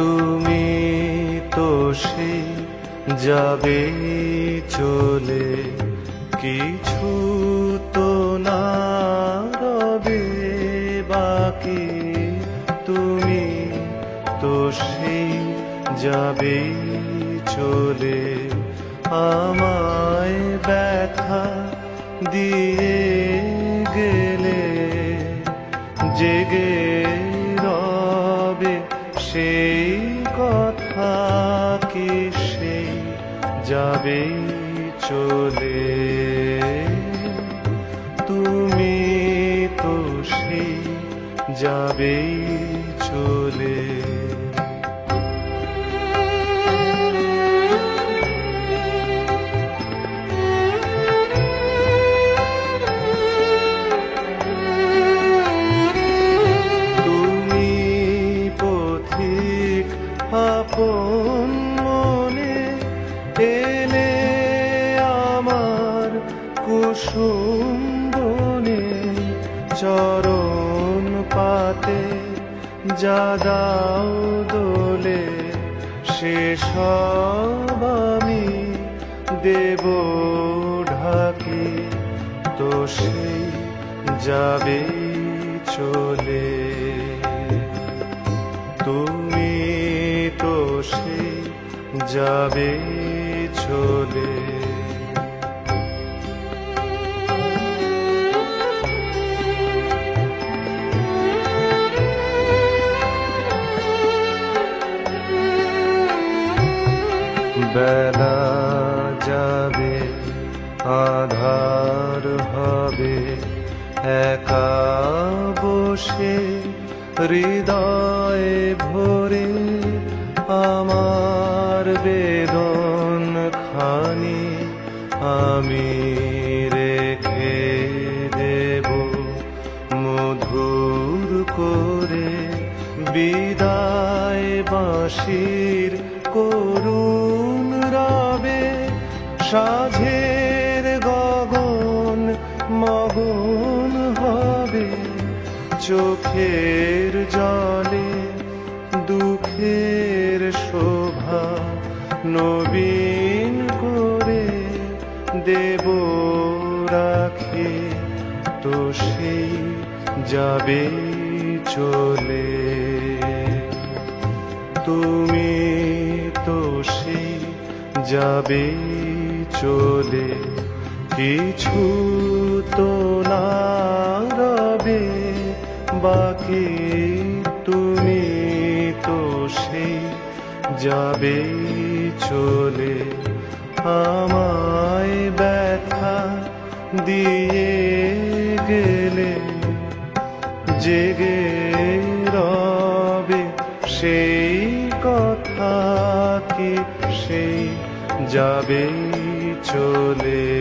তুমি তো সেই যাবে চলে, কিছু তো না রবে বাকি। তুমি তো সেই যাবে চলে, আমায় ব্যথা দিয়ে গেলে। জেগে রবে সেই কথা কি সেই যাবে চলে। তুমি তো সেই যাবে চলে। আপন মনে এলে আমার কুসুম বনে, চরণ পাতে যা দাও দোলে, সেসব আমি দেব ঢাকি। তো সেই যাবে চলে। তুমি তো সেই যাবে চলে। বেলা যাবে, আধার হবে, একা বসে হৃদয় ভরে আমার বেদন খানি আমি রেখে দেব মধুর করে। বিদায় বাঁশির করুণ রবে, সাঁঝের গগন মগন হবে, চোখের জলে দুঃখের শোভা নবীন করে দেব রাখে। তো সেই যাবে চলে। তুমি তো সেই যাবে চলে, কিছু তো না রবে বাকি। তুমি তো সেই যাবে চলে, আমায় ব্যথা দিয়ে গেলে। জেগে রবে সেই কথা কি সেই যাবে চলে।